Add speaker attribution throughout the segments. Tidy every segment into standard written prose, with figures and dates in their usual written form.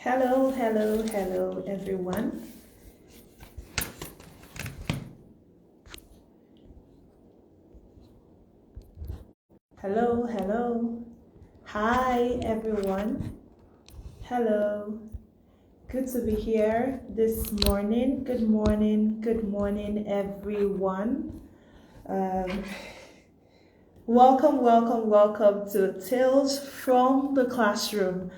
Speaker 1: Hello, hello, hello, everyone. Hello, hello. Hi, everyone. Hello. Good to be here this morning. Good morning, good morning, everyone. Um, welcome to Tales from the Classroom.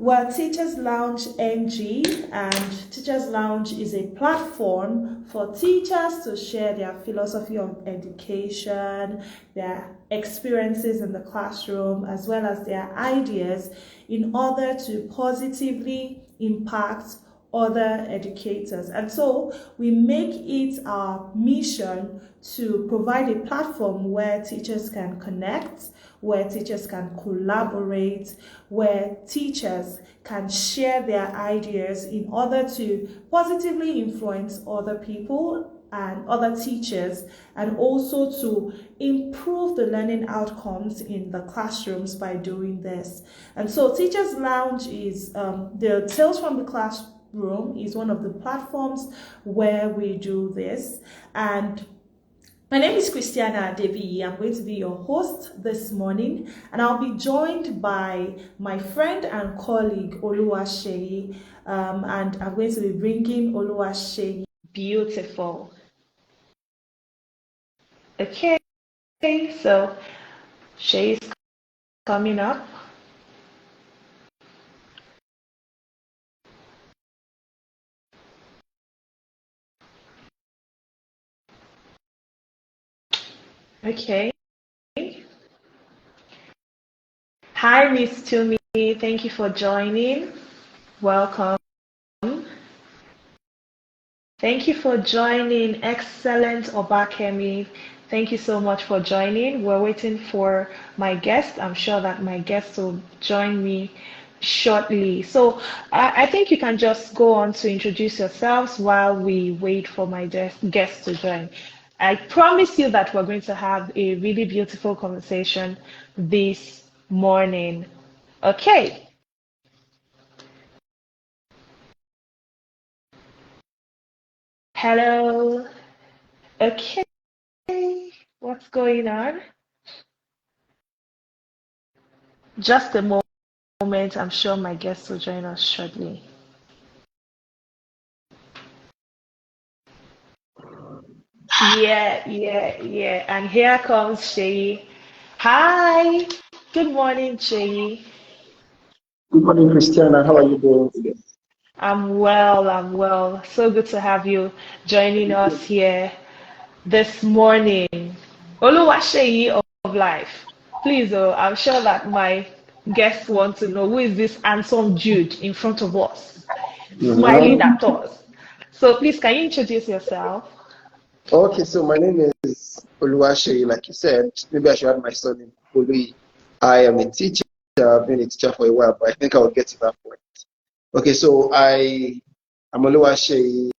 Speaker 1: Well, Teachers Lounge NG, and Teachers Lounge is a platform for teachers to share their philosophy of education, their experiences in the classroom, as well as their ideas in order to positively impact other educators. And so we make it our mission to provide a platform where teachers can connect, where teachers can collaborate, where teachers can share their ideas in order to positively influence other people and other teachers, and also to improve the learning outcomes in the classrooms by doing this. And so Teachers Lounge is the Tales from the Classroom is one of the platforms where we do this. And my name is Christiana Devi. I'm going to be your host this morning, and I'll be joined by my friend and colleague Oluwaseyi, and I'm going to be bringing Oluwaseyi. Beautiful. Okay, so Shay's coming up. Okay. Hi, Miss Tumi. Thank you for joining. Welcome. Thank you for joining. Excellent, Obakemi. Thank you so much for joining. We're waiting for my guest. I'm sure that my guest will join me shortly. So I think you can just go on to introduce yourselves while we wait for my guest to join. I promise you that we're going to have a really beautiful conversation this morning. Okay. Hello. Okay. What's going on? Just a moment. I'm sure my guest will join us shortly. Yeah. And here comes Shay. Hi. Good morning, Shay.
Speaker 2: Good morning, Christiana. How are you doing today?
Speaker 1: I'm well. I'm well. So good to have you joining us here this morning. Oluwaseyi of life. Please, I'm sure that my guests want to know who is this handsome Jude in front of us, smiling
Speaker 2: Mhm.
Speaker 1: at us. So please, can you introduce yourself?
Speaker 2: Okay, so my name is Oluwaseyi, like you said. Maybe I should add my surname, Kupoluyi. I am a teacher. I've been a teacher for a while, but I think I'll get to that point. Okay, so am Oluwaseyi,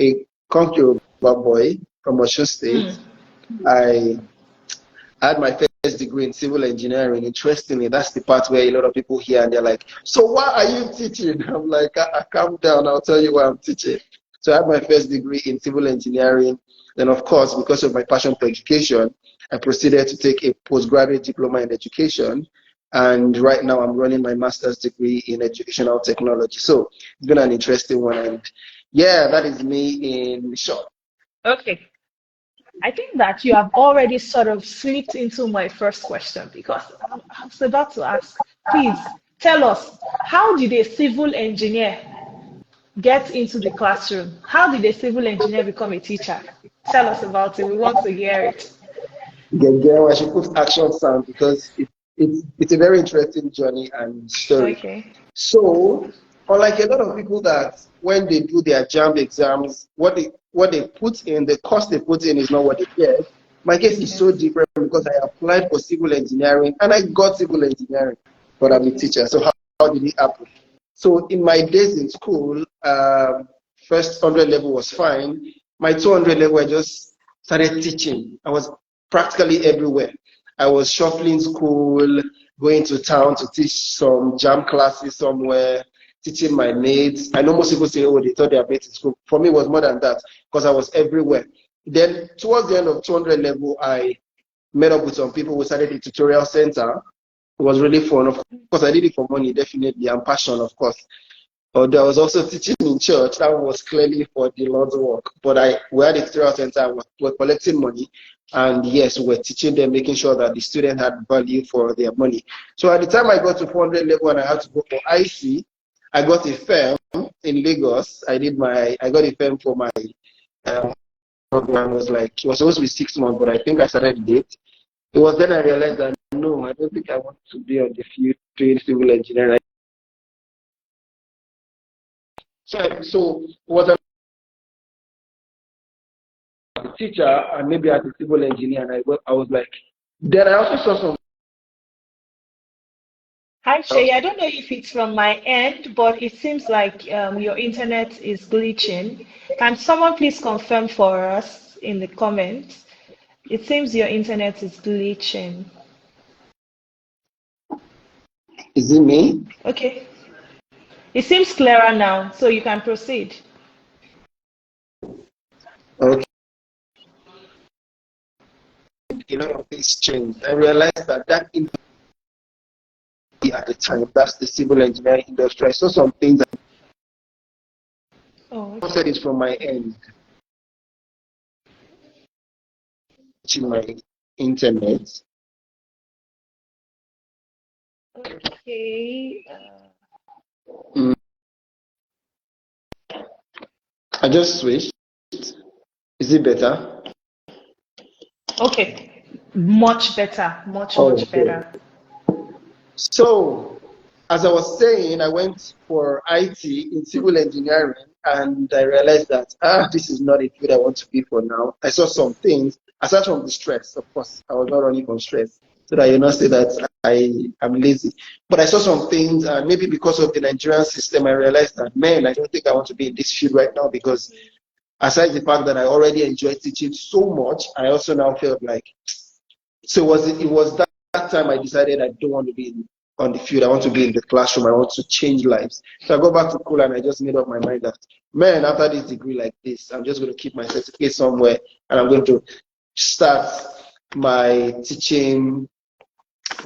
Speaker 2: a conk Yoruba boy from Osun State.
Speaker 1: Hmm.
Speaker 2: I had my first degree in civil engineering. Interestingly, that's the part where a lot of people hear and they're like, "So why are you teaching?" I'm like, Calm down, I'll tell you why I'm teaching." So I had my first degree in civil engineering. Then, of course, because of my passion for education, I proceeded to take a postgraduate diploma in education. And right now, I'm running my master's degree in educational technology. So it's been an interesting one. And yeah, that is me in short.
Speaker 1: Okay. I think that you have already sort of slipped into my first question because I was about to ask, please tell us, how did a civil engineer get into the classroom? How did a civil engineer become a teacher? Tell us about it. We want to hear it.
Speaker 2: Get I should put action sound because it's a very interesting journey and story.
Speaker 1: Okay.
Speaker 2: So, unlike a lot of people that when they do their JAMB exams, what they put in, the cost they put in is not what they get. My case is
Speaker 1: Okay.
Speaker 2: so different because I applied for civil engineering and I got civil engineering, but I'm a
Speaker 1: Okay.
Speaker 2: teacher. So how did it happen? So in my days in school, first 100 level was fine. My 200 level, I just started teaching. I was practically everywhere. I was shuffling school. going to town to teach some jam classes somewhere, teaching my mates. I know most people say, oh, they taught their mates in school. For me, it was more than that because I was everywhere. Then towards the end of 200 level, I met up with some people. We started the tutorial center. It was really fun. Of course, I did it for money, definitely, and passion, of course. Although I was also teaching in church, that was clearly for the Lord's work. But we had a tutorial center, we were collecting money, and yes, we were teaching them, making sure that the student had value for their money. So at the time I got to 400 level and I had to go for IC, I got a firm in Lagos. I got a firm for my program. It was supposed to be 6 months, but I think I started late. It was then I realized that no, I don't think I want to be on the field doing civil engineering. So was a teacher and maybe as a civil engineer, and I was like, then I also saw some.
Speaker 1: Hi, Shay. I don't know if it's from my end, but it seems like your internet is glitching. Can someone please confirm for us in the comments? It seems your internet is glitching.
Speaker 2: Is it me?
Speaker 1: Okay. It seems clearer now, so you can proceed.
Speaker 2: Okay. A lot of things changed. I realized that industry at the time, that's the civil engineering industry. I saw some things that said is from my end. My internet.
Speaker 1: Okay.
Speaker 2: I just switched. Is it better?
Speaker 1: Okay. Much better. Much better.
Speaker 2: So, as I was saying, I went for IT in civil engineering, and I realized that this is not a field I want to be for now. I saw some things, aside from the stress. Of course, I was not running from stress, so that you not say that I am lazy. But I saw some things, and maybe because of the Nigerian system, I realized that, man, I don't think I want to be in this field right now, because aside the fact that I already enjoy teaching so much, I also now felt like, so it was that time I decided I don't want to be on the field. I want to be in the classroom. I want to change lives. So I go back to school and I just made up my mind that, man, after this degree like this, I'm just going to keep my certificate somewhere and I'm going to start my teaching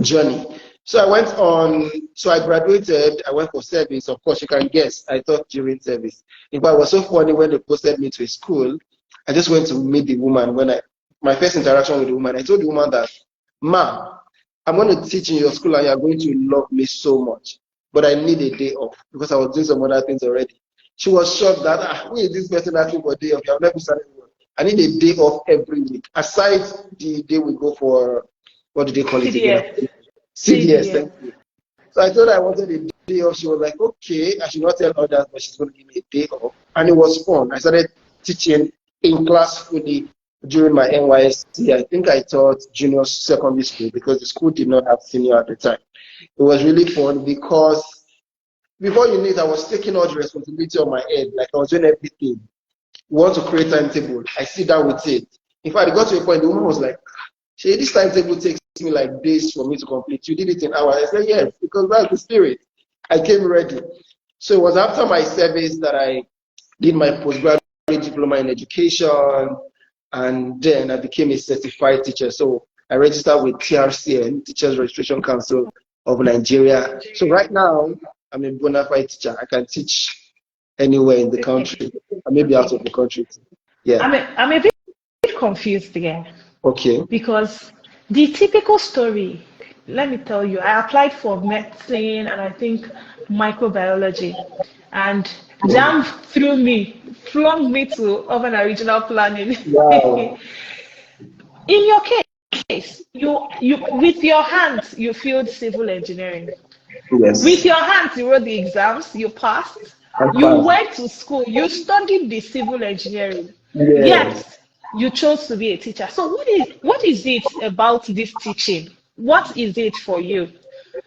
Speaker 2: journey. So I graduated, I went for service. Of course, you can guess, I taught during service. In fact, it was so funny when they posted me to a school, I just went to meet the woman. My first interaction with the woman, I told the woman that, ma, I'm going to teach in your school and you're going to love me so much, but I need a day off because I was doing some other things already. She was shocked that, who is this person asking for a day off? You have never started work. I need a day off every week, aside the day we go for, what do they call it again? CDS. Thank you. So I told her I wanted a day off. She was like, okay, I should not tell others, but she's going to give me a day off. And it was fun. I started teaching in class fully during my NYSC. I think I taught junior secondary school because the school did not have senior at the time. It was really fun because before you knew it, I was taking all the responsibility on my head. Like I was doing everything. We want to create timetable. I sit down with it. In fact, it got to a point, the woman was like, "Shay, this timetable takes me like days for me to complete. You did it in hours." I said, yes, because that's the spirit. I came ready. So it was after my service that I did my postgraduate diploma in education, and then I became a certified teacher. So I registered with TRCN, Teachers Registration Council of Nigeria. So right now, I'm a bona fide teacher. I can teach anywhere in the country, and maybe out of the country too. Yeah.
Speaker 1: I'm a bit confused again.
Speaker 2: Okay.
Speaker 1: Because the typical story, let me tell you, I applied for medicine and I think microbiology, and JAM flung me to urban and regional planning.
Speaker 2: Wow.
Speaker 1: In your case, you with your hands you filled civil engineering.
Speaker 2: Yes.
Speaker 1: With your hands you wrote the exams, you passed. You went to school, you studied the civil engineering. Yes, you chose to be a teacher. So what is it about this teaching? What is it for you?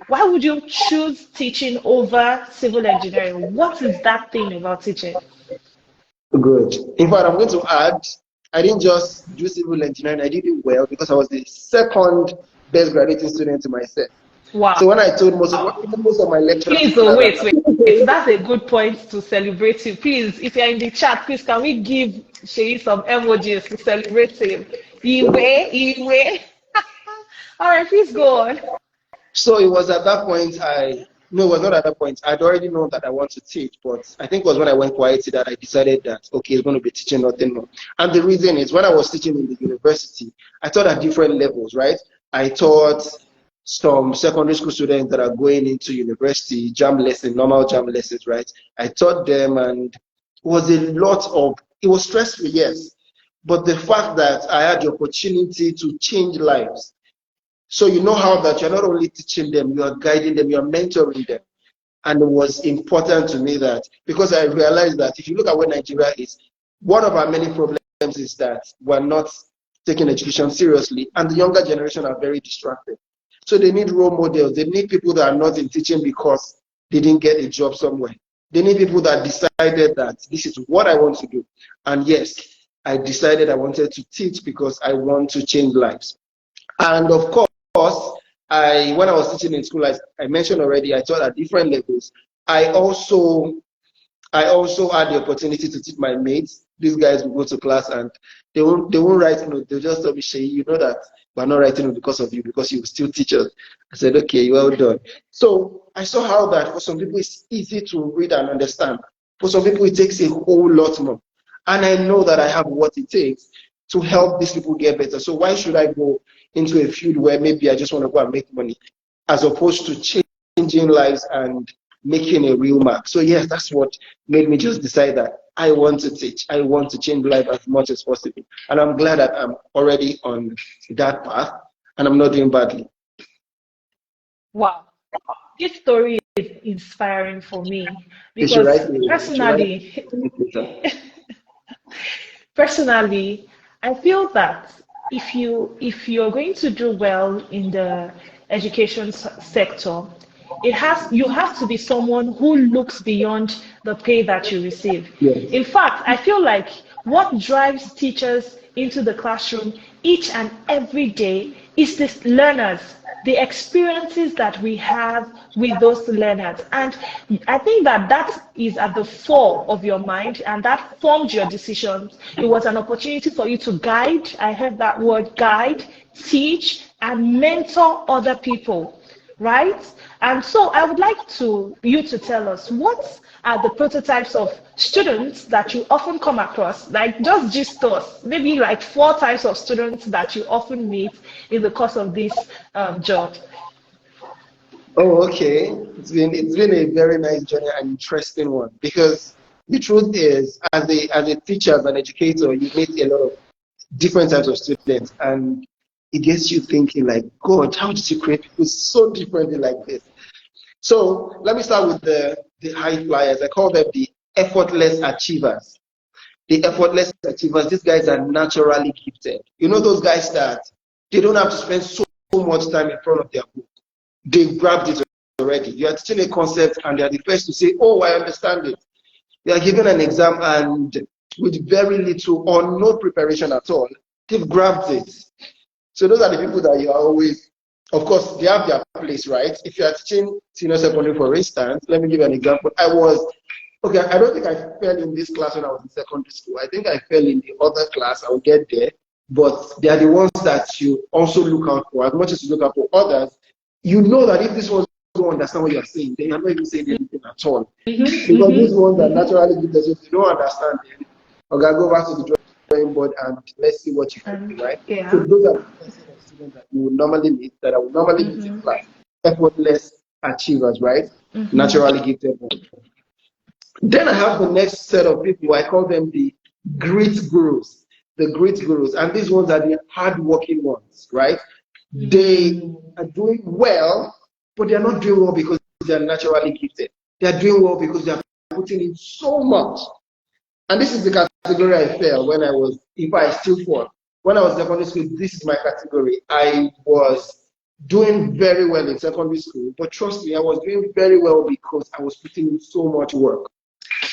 Speaker 1: Why would you choose teaching over civil engineering? What is that thing about teaching?
Speaker 2: Good. In fact, I'm going to add, I didn't just do civil engineering, I did it well because I was the second best graduating student in my set. So
Speaker 3: Wow.
Speaker 2: when I told most of my lecturers
Speaker 3: Please,
Speaker 2: in
Speaker 3: oh,
Speaker 2: class,
Speaker 3: wait. That's a good point to celebrate you. Please, if you're in the chat, please can we give Shay some emojis to celebrate him? Iwe. All right, please go on.
Speaker 2: so it was at that point no, it was not at that point. I'd already known that I want to teach, but I think it was when I went quiet that I decided that, okay, it's going to be teaching, nothing more. And the reason is when I was teaching in the university, I taught at different levels, right? I taught some secondary school students that are going into university, normal jam lessons, right? I taught them, and it was stressful, yes. But the fact that I had the opportunity to change lives, so you know how that you're not only teaching them, you are guiding them, you are mentoring them. And it was important to me that, because I realized that if you look at where Nigeria is, one of our many problems is that we're not taking education seriously, and the younger generation are very distracted. So they need role models. They need people that are not in teaching because they didn't get a job somewhere. They need people that decided that this is what I want to do. And yes, I decided I wanted to teach because I want to change lives. And of course, when I was teaching in school, as I mentioned already, I taught at different levels. I also had the opportunity to teach my mates. These guys will go to class and they won't write notes. They'll just tell me, Shay, you know that we're not writing notes because of you, because you will still teach us. I said, okay, well done. So I saw how that for some people it's easy to read and understand. For some people it takes a whole lot more. And I know that I have what it takes to help these people get better. So why should I go into a field where maybe I just want to go and make money, as opposed to changing lives and making a real mark? So yes, that's what made me just decide that I want to teach. I want to change life as much as possible. And I'm glad that I'm already on that path and I'm not doing badly.
Speaker 3: Wow. This story is inspiring for me
Speaker 2: You should
Speaker 3: because
Speaker 2: write me. You should write
Speaker 3: personally,
Speaker 2: me.
Speaker 3: personally, I feel that if you're going to do well in the education sector, you have to be someone who looks beyond the pay that you receive.
Speaker 2: Yes.
Speaker 3: In fact, I feel like what drives teachers into the classroom each and every day is the learners, the experiences that we have with those learners. And I think that that is at the fore of your mind and that formed your decisions. It was an opportunity for you to guide. I heard that word guide, teach, and mentor other people, right? And so I would like you to tell us what are the prototypes of students that you often come across, like just gist us, maybe like 4 types of students that you often meet in the course of this job.
Speaker 2: Oh, okay. It's been a very nice journey and interesting one, because the truth is, as a teacher, as an educator, you meet a lot of different types of students, and it gets you thinking like, God, how did you create people so differently like this? So let me start with the high flyers. I call them the effortless achievers. The effortless achievers, these guys are naturally gifted. You know those guys that they don't have to spend so much time in front of their book. They grabbed it already. You are teaching a concept and they are the first to say, oh, I understand it. They are given an exam and with very little or no preparation at all, they've grabbed it. So those are the people that you are always, of course, they have their place, right? If you are teaching senior secondary, for instance, let me give you an example. Okay, I don't think I fell in this class when I was in secondary school. I think I fell in the other class. I'll get there. But they are the ones that you also look out for. As much as you look out for others, you know that if this ones don't understand what you're saying, they are not even saying anything at all. Because these ones are naturally good, so if you don't understand them, okay, go back to the drawing board and let's see what you can do,
Speaker 3: And
Speaker 2: right? So
Speaker 3: yeah.
Speaker 2: those are the set of students that you would normally meet, that I would normally meet in class. Effortless achievers, right? Naturally gifted ones. Then I have the next set of people. I call them the grit gurus. The grit gurus. And these ones are the hardworking ones, right? They are doing well, but they are not doing well because they are naturally gifted. They are doing well because they are putting in so much. And this is the category I fell when I was, if I still fall. When I was in secondary school, this is my category. I was doing very well in secondary school, but trust me, I was doing very well because I was putting in so much work.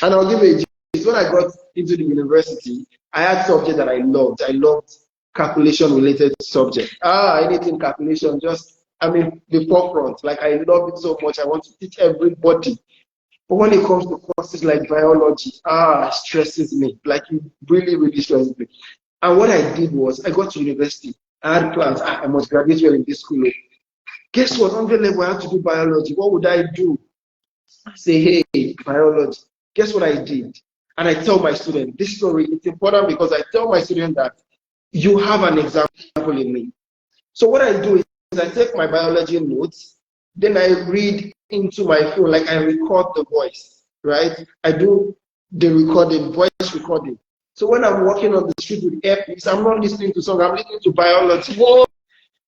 Speaker 2: And I'll give you a gist. When I got into the university, I had subjects that I loved. I loved calculation related subjects. Anything calculation, just I'm in the forefront. Like, I love it so much. I want to teach everybody. But when it comes to courses like biology, it stresses me. Like, it really, really stresses me. And what I did was, I got to university. I had plans. I must graduate well in this school. Guess what? 100 level, I have to do biology. What would I do? Say, hey, biology. Guess what I did? And I tell my student, this story, it's important because I tell my student that you have an example in me. So what I do is I take my biology notes, then I read into my phone, like I record the voice, right? I do the recording, voice recording. So when I'm walking on the street with earpiece, I'm not listening to song, I'm listening to biology. Whoa!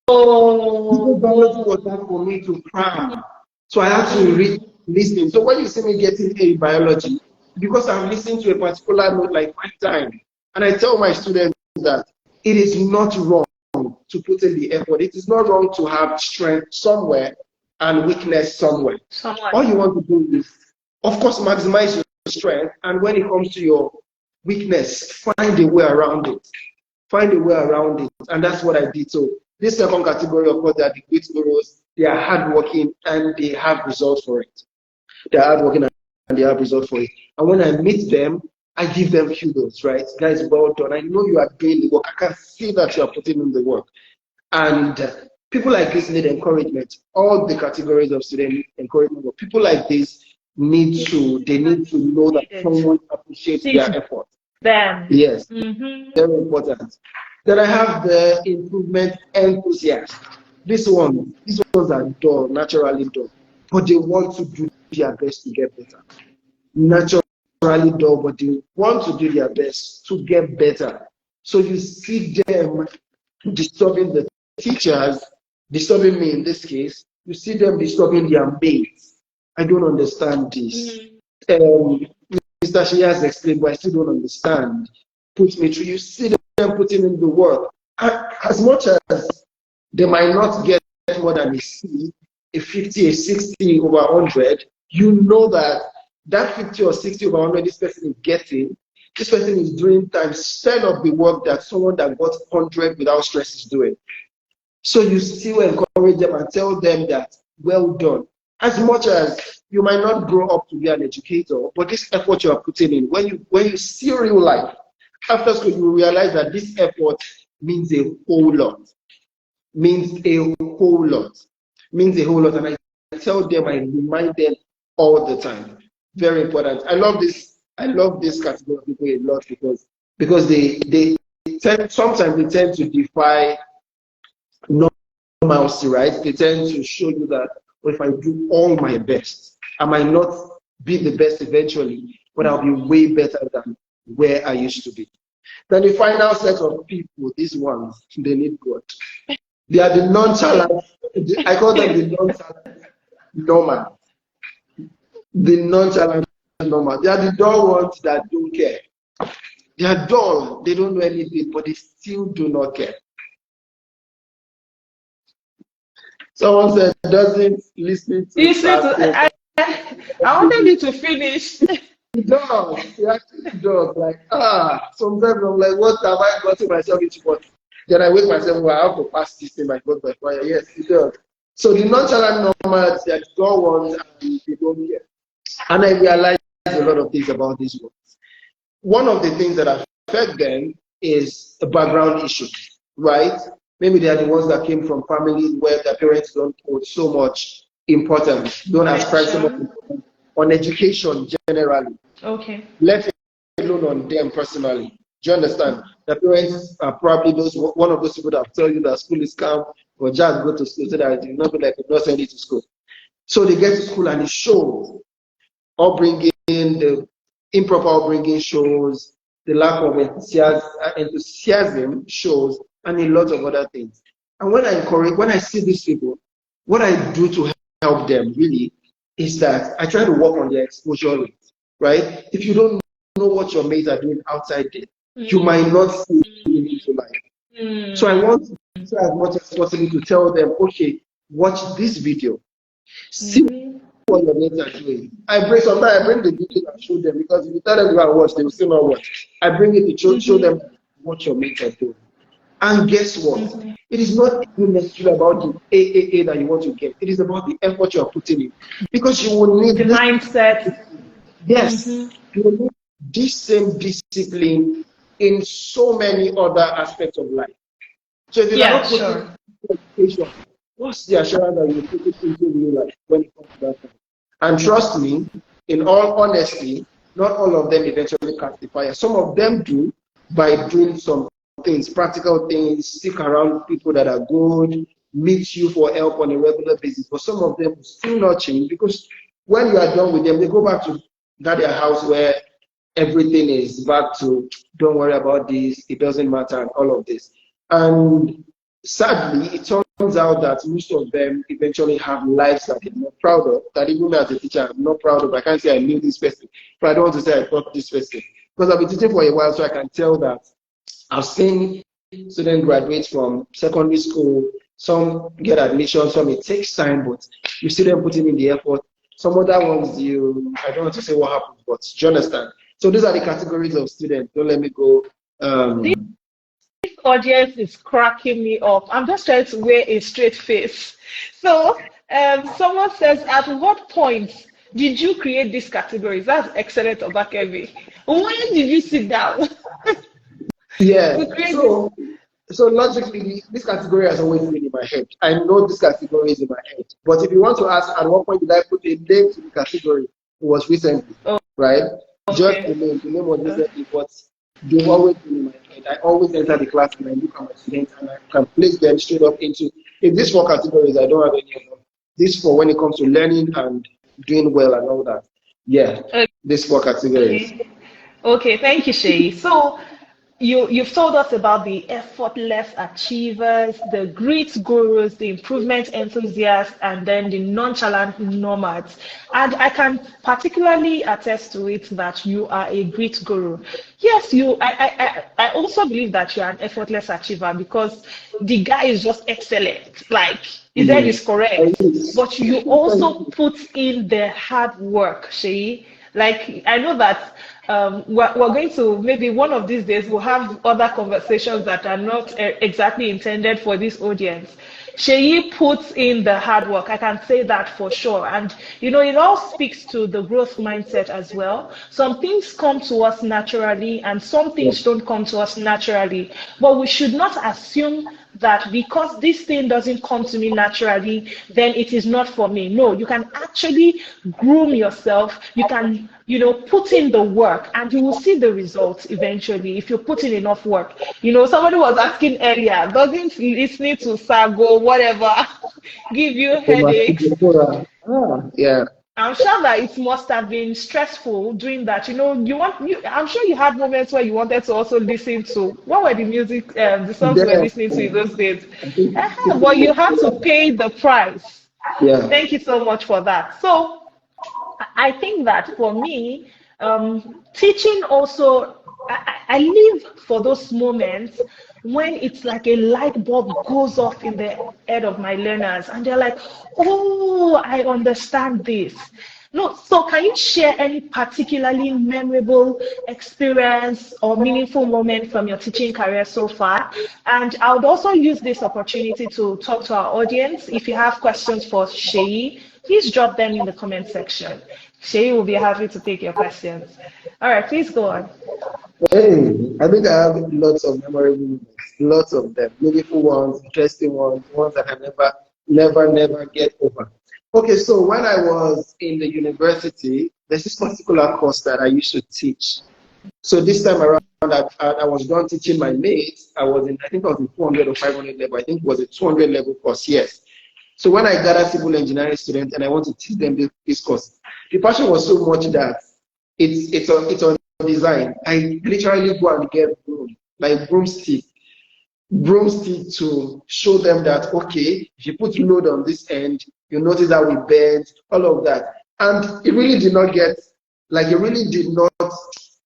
Speaker 2: Biology was hard for me to cram. So I had to read, listening. So when you see me getting A biology, because I'm listening to a particular note like 5 times, and I tell my students that it is not wrong to put in the effort. It is not wrong to have strength somewhere and weakness somewhere. All you want to do is, of course, maximize your strength, and when it comes to your weakness, find a way around it. Find a way around it, and that's what I did. So this second category, of course, they are the great gurus. They are hardworking and they have results for it. They are hardworking and they have results for it. And when I meet them, I give them kudos, right? Guys, well done. I know you are doing the work. I can see that you are putting in the work. And people like this need encouragement. All the categories of students need encouragement. But people like this need to know that someone appreciates their effort. Yes, very important. Then I have the improvement enthusiast. These ones are dull, naturally dull, but they want to do their best to get better. Naturally dull, but they want to do their best to get better. So you see them disturbing the teachers, disturbing me in this case. You see them disturbing their mates. I don't understand this. Mr. Shea has explained, but I still don't understand. Put me through. You see them putting in the work. As much as they might not get more than a C, a 50, a 60 over 100, you know that 50 or 60 over 100 this person is getting, this person is doing times 10 of the work that someone that got 100 without stress is doing. So you still encourage them and tell them that, well done. As much as you might not grow up to be an educator, but this effort you are putting in, when you see real life, after school, you realize that this effort means a whole lot. Means a whole lot. And I tell them, I remind them all the time. Very important. I love this category of people a lot because they sometimes tend to defy normalcy, right? They tend to show you that, well, if I do all my best, I might not be the best eventually, but I'll be way better than where I used to be. Then the final set of people, these ones, they need God. They are the nonchalant, I call them the nonchalant normal. The nonchalant normal. They are the dull ones that don't care. They are dull, they don't know anything, but they still do not care. Someone said, doesn't listen to
Speaker 3: I wanted you to finish.
Speaker 2: He actually does. Like, sometimes I'm like, what have I gotten myself into? But then I wake myself, well, I have to pass this thing by God by fire. Yes, he does. So the nonchalant nomads, they are dull ones and they don't care. And I realized a lot of things about these ones. One of the things that affect them is a background issue, right? Maybe they are the ones that came from families where their parents don't put so much importance, don't ascribe so much importance on education generally.
Speaker 3: Okay.
Speaker 2: Let alone on them personally. Do you understand? The parents are probably one of those people that tell you that school is calm, or just go to school so that you not be like not send you to school. So they get to school and it shows. Upbringing, the improper upbringing shows, the lack of enthusiasm shows, and a lot of other things. And when I see these people, what I do to help them really is that I try to work on their exposure rate, right? If you don't know what your mates are doing outside there, you might not see it into life. So I want to try as much as possible to tell them, okay, watch this video. See what your mates are doing. Sometimes I bring the video and show them, because if you tell them to go and watch, they will still not watch. I bring it to show them what your mates are doing. And guess what?
Speaker 3: Mm-hmm.
Speaker 2: It is not even necessarily about the AAA that you want to get. It is about the effort you are putting in. Because you will
Speaker 3: The
Speaker 2: need this,
Speaker 3: mindset.
Speaker 2: yes,
Speaker 3: Mm-hmm.
Speaker 2: you will need this same discipline in so many other aspects of life. So if you
Speaker 3: Yeah,
Speaker 2: cannot put it
Speaker 3: sure.
Speaker 2: in education, what's the assurance that you will put it into real life when it comes to that time? And trust me, in all honesty, not all of them eventually catch the fire. Some of them do by doing some things, practical things, stick around people that are good, meet you for help on a regular basis. But some of them will still not change because when you are done with them, they go back to that their house where everything is back to don't worry about this, it doesn't matter, and all of this. And sadly, it turns out that most of them eventually have lives that they're not proud of, that even as a teacher, I'm not proud of. I can't say I knew this person, but I don't want to say I taught this person. Because I've been teaching for a while, so I can tell that I've seen students graduate from secondary school, some get admission, some it takes time, but you see them putting in the effort. Some other ones, I don't want to say what happened, but do you understand? So these are the categories of students. Don't let me go.
Speaker 3: This audience is cracking me up. I'm just trying to wear a straight face. So, someone says, at what point did you create these categories? That's excellent, Obakemi. When did you sit down
Speaker 2: Yeah.
Speaker 3: to create this?
Speaker 2: So logically, this category has always been in my head. I know this category is in my head. But if you want to ask, at what point did I put a name to the category? It was recently,
Speaker 3: Oh,
Speaker 2: right? Just
Speaker 3: okay.
Speaker 2: the name was recently, but they've always been in my head. I always enter the class and I look at my students and I can place them straight up into, if these four categories, I don't have any of them. These four, when it comes to learning and doing well and all that. Yeah, these four categories.
Speaker 3: Okay. Okay, thank you, Shay. So you've told us about the effortless achievers, the grit gurus, the improvement enthusiasts, and then the nonchalant nomads. And I can particularly attest to it that you are a grit guru. Yes, I also believe that you are an effortless achiever because the guy is just excellent. Like his head
Speaker 2: Mm.
Speaker 3: is correct. But you also put in the hard work, Shay. Like I know that we're going to maybe one of these days we'll have other conversations that are not exactly intended for this audience. Sheyi puts in the hard work. I can say that for sure. And it all speaks to the growth mindset as well. Some things come to us naturally and some
Speaker 2: Yeah.
Speaker 3: things don't come to us naturally. But we should not assume that because this thing doesn't come to me naturally, then it is not for me. No, you can actually groom yourself. You can, put in the work and you will see the results eventually if you put in enough work. Somebody was asking earlier, doesn't listening to Sago, whatever, give you headaches?
Speaker 2: Yeah.
Speaker 3: I'm sure that it must have been stressful doing that. I'm sure you had moments where you wanted to also listen to what were the music, the songs you were
Speaker 2: Yeah.
Speaker 3: listening to in those days.
Speaker 2: I think
Speaker 3: But you had to pay the price.
Speaker 2: yeah.
Speaker 3: Thank you so much for that. So I think that for me, teaching also, I live for those moments when it's like a light bulb goes off in the head of my learners and they're like, oh, I understand this. No, so can you share any particularly memorable experience or meaningful moment from your teaching career so far? And I would also use this opportunity to talk to our audience. If you have questions for Sheyi, please drop them in the comment section. Shay will be happy to take your questions. All right, please go on.
Speaker 2: Hey, I think I have lots of memorable moments, lots of them, meaningful ones, interesting ones that I never get over. Okay, so when I was in the university, there's this particular course that I used to teach. So this time around, I was done teaching my mates. I think I was in 400 or 500 level. I think it was a 200 level course, yes. So when I gather civil engineering students and I want to teach them this course, the passion was so much that it's on design. I literally go and get like broomstick to show them that okay, if you put load on this end, you notice that we bend, all of that. And it really did not get it really did not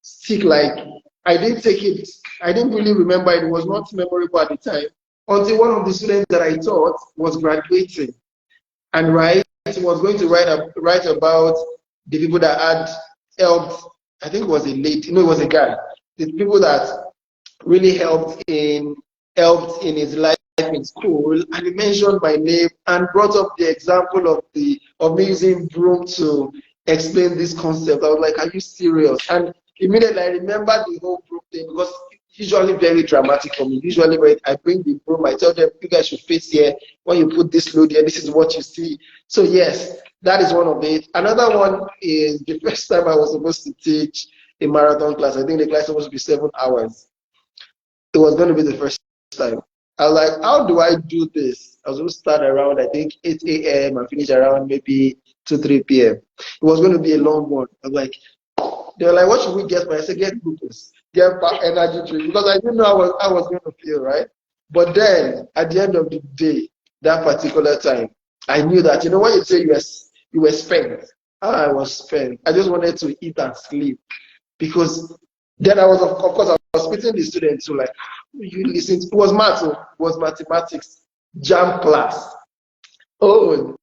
Speaker 2: stick. Like I didn't take it, I didn't really remember, it was not memorable at the time until one of the students that I taught was graduating and was going to write about the people that had helped. I think it was a lady, no, it was a guy. The people that really helped in helped in his life in school, and he mentioned my name and brought up the example of me using broom to explain this concept. I was like, are you serious? And immediately I remember the whole broom thing, because it's usually very dramatic for me. Usually when I bring the broom, I tell them, you guys should face here. When you put this load here, this is what you see. So yes, that is one of it. Another one is the first time I was supposed to teach a marathon class. I think the class was supposed to be 7 hours. It was going to be the first time. I was like, how do I do this? I was going to start around, I think, 8 a.m. and finish around maybe 2, 3 p.m. It was going to be a long one. I was like, they were like, what should we get for? I said, get glucose, get energy drink, because I didn't know how I was going to feel, right? But then, at the end of the day, that particular time, I knew that, you know, when you say you were spent, I was spent. I just wanted to eat and sleep, because then I was, of course, I was speaking to the students who like, you listen, it was math, it was mathematics, jam class. Oh,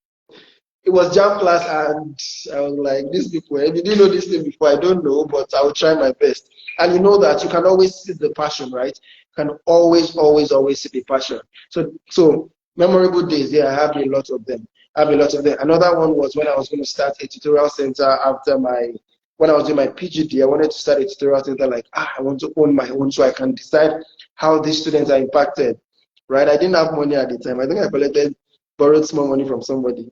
Speaker 2: it was jam class, and I was like, these people, if you didn't know this thing before, I don't know, but I will try my best. And you know that you can always see the passion, right? You can always see the passion. So memorable days, yeah, I have a lot of them. Another one was when I was going to start a tutorial center after when I was doing my PGD. I wanted to start a tutorial center, like, I want to own my own so I can decide how these students are impacted, right? I didn't have money at the time. I think I borrowed small money from somebody.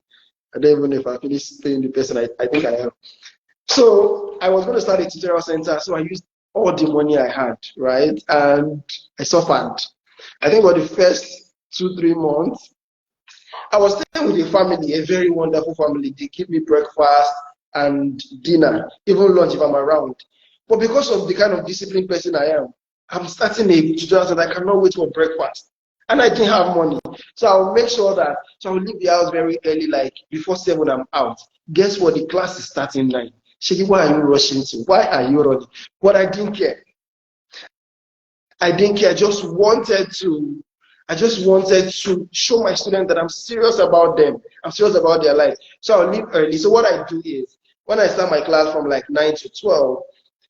Speaker 2: I don't even know if I finished paying the person. I think I am. So I was going to start a tutorial center, so I used all the money I had, right? And I suffered. I think for the first 2-3 months, I was staying with a family, a very wonderful family. They give me breakfast and dinner, even lunch if I'm around. But because of the kind of disciplined person I am, I'm starting a tutorial center. I cannot wait for breakfast. And I didn't have money. So I'll make sure that, so I'll leave the house very early, like before 7 I'm out. Guess what? The class is starting 9. Shiki, why are you rushing to? Why are you running? But I didn't care. I just wanted to show my students that I'm serious about them. I'm serious about their life. So I'll leave early. So what I do is, when I start my class from like 9 to 12,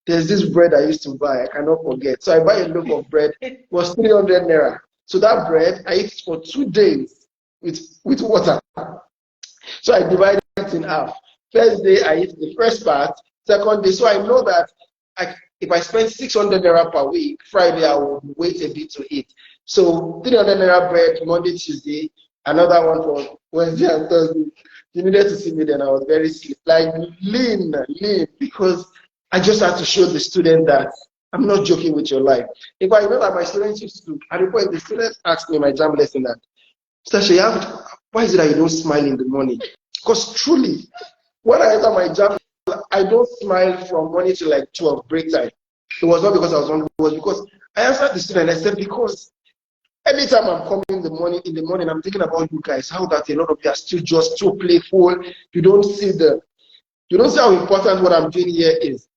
Speaker 2: there's this bread I used to buy. I cannot forget. So I buy a loaf of bread. It was 300 naira. So that bread, I eat for 2 days with water. So I divide it in half. First day, I eat the first part. Second day, so I know that if I spend 600 naira per week, Friday, I will wait a bit to eat. So 300 naira bread, Monday, Tuesday, another one for Wednesday and Thursday. You needed to see me then. I was very like lean, because I just had to show the student that I'm not joking with your life. If I know that my students used to, at the point the students asked me my jam lesson that, Stasha, why is it that you don't smile in the morning? Because truly, when I enter my jam, I don't smile from morning to like 12 break time. It was not because I was hungry, it was because I answered the student. I said, because anytime I'm coming in the morning, I'm thinking about you guys, how that a lot of you are still just so playful. You don't see how important what I'm doing here is.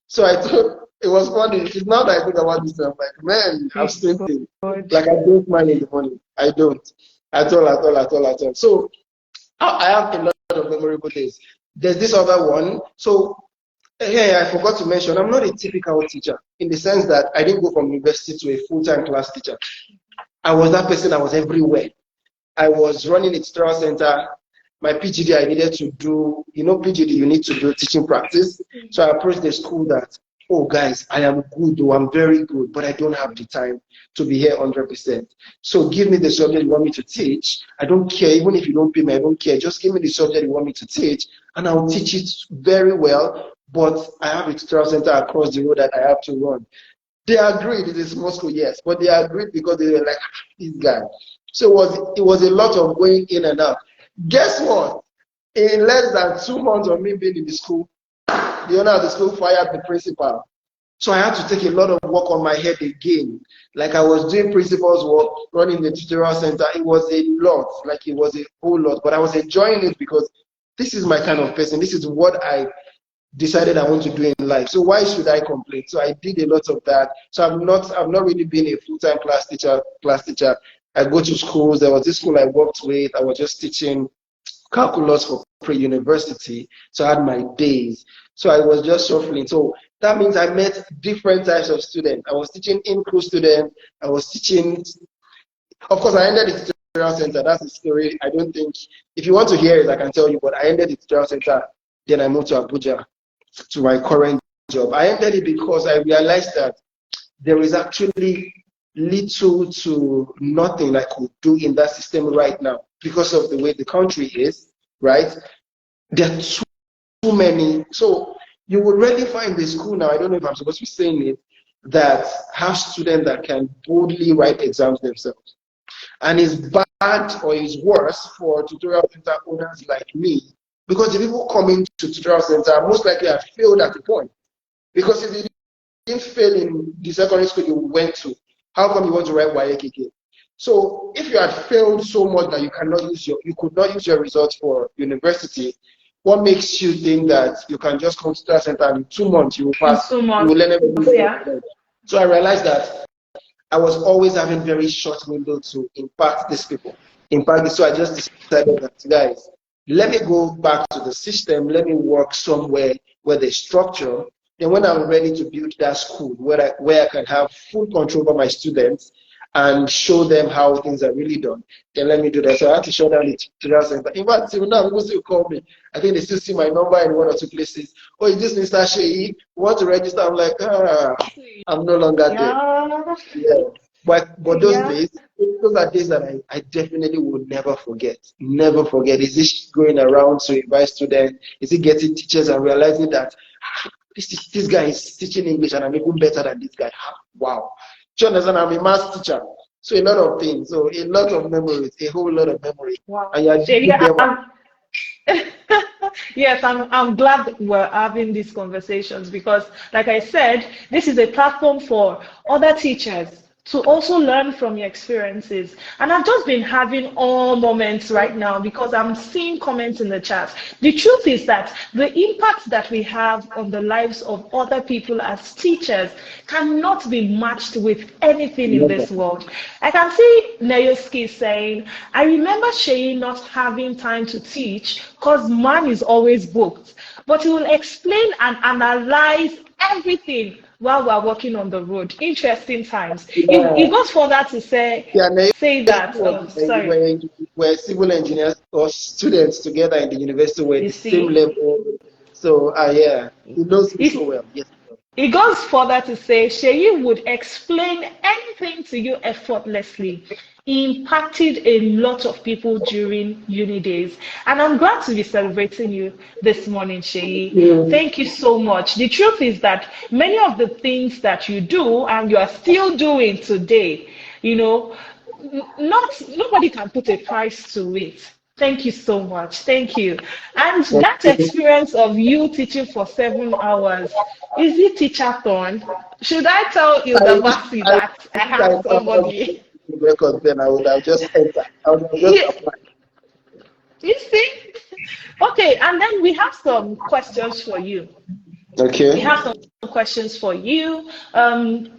Speaker 2: So I thought it was funny. It's now that I think about this, I'm like, man, I'm still thinking. Like I don't smile in the morning. I don't. At all. So I have a lot of memorable days. There's this other one. So I forgot to mention, I'm not a typical teacher in the sense that I didn't go from university to a full-time class teacher. I was that person. I was everywhere. I was running a tutorial center. My PGD, I needed to do, PGD, you need to do teaching practice. So I approached the school that, oh guys, I am good, I'm very good, but I don't have the time to be here 100%. So give me the subject you want me to teach. I don't care, even if you don't pay me, I don't care. Just give me the subject you want me to teach, and I'll teach it very well, but I have a tutorial center across the road that I have to run. They agreed, it is Moscow, yes, but they agreed because they were like, this guy. So it was a lot of going in and out. Guess what? In less than 2 months of me being in the school, the owner of the school fired the principal. So I had to take a lot of work on my head again. Like I was doing principal's work, running the tutorial center. It was a lot, like it was a whole lot, but I was enjoying it because this is my kind of person. This is what I decided I want to do in life. So why should I complain? So I did a lot of that. So I've not really been a full-time class teacher. I go to schools. There was this school I worked with. I was just teaching calculus for pre-university. So I had my days. So I was just shuffling. So that means I met different types of students. I was teaching in-crew students. I was teaching, of course, I ended the tutorial center. That's the story. I don't think, if you want to hear it, I can tell you, but I ended the tutorial center. Then I moved to Abuja to my current job. I ended it because I realized that there is actually little to nothing I could do in that system right now because of the way the country is, right? There are too many. So you will really find the school now, I don't know if I'm supposed to be saying it, that have students that can boldly write exams themselves. And it's bad or it's worse for tutorial center owners like me, because the people coming to tutorial center most likely have failed at the point. Because if you didn't fail in the secondary school you went to, how come you want to write WAEC again? So if you had failed so much that you could not use your results for university, what makes you think that you can just come to tutorial center and in 2 months you will pass, you will learn everything?
Speaker 3: Yeah.
Speaker 2: So I realized that I was always having very short window to impact these people. So I just decided that, guys, let me go back to the system, let me work somewhere where there's structure. Then when I'm ready to build that school where I can have full control over my students and show them how things are really done, then let me do that. So I had to shut down the tutorial center. In fact, till now, people still call me. I think they still see my number in 1 or 2 places. Oh, is this Mr. Sheyi? Want to register? I'm like, I'm no longer there. Yeah. But those days, those are days that I definitely would never forget. Never forget. Is it going around to invite students? Is it getting teachers and realizing that this guy is teaching English and I'm even better than this guy? Wow. Do you understand? I'm a math teacher. So a lot of things. So a lot of memories, a whole lot of memories.
Speaker 3: Wow.
Speaker 2: And
Speaker 3: Yes, I'm glad that we're having these conversations because, like I said, this is a platform for other teachers to also learn from your experiences. And I've just been having all moments right now because I'm seeing comments in the chat. The truth is that the impact that we have on the lives of other people as teachers cannot be matched with anything in this world. I can see Neyoski saying, I remember Sheyi not having time to teach because man is always booked, but he will explain and analyze everything while we're walking on the road. Interesting times.
Speaker 2: Yeah.
Speaker 3: It goes further to say that
Speaker 2: we're civil engineers or students together in the university, we're the same level. So yeah, he knows me so well. Yes.
Speaker 3: It goes further to say Sheyi would explain anything to you effortlessly. He impacted a lot of people during uni days. And I'm glad to be celebrating you this morning, Sheyi. Thank you so much. The truth is that many of the things that you do and you are still doing today, you know, nobody can put a price to it. Thank you so much. Thank you. And that experience of you teaching for 7 hours, is it teacher-thon? Should I tell University that I have somebody?
Speaker 2: Record, then I would have just entered. I would have just applied.
Speaker 3: You see? Okay, and then we have some questions for you.
Speaker 2: Okay.
Speaker 3: We have some questions for you.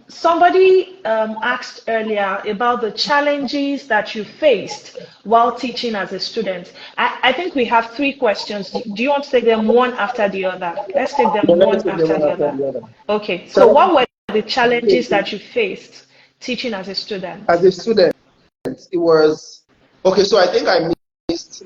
Speaker 3: Somebody asked earlier about the challenges that you faced while teaching as a student. I think we have 3 questions. Do you want to take them one after the other? Let's take them one after the other. Okay, so what were the challenges that you faced teaching as a student?
Speaker 2: As a student, it was, okay, so I think I missed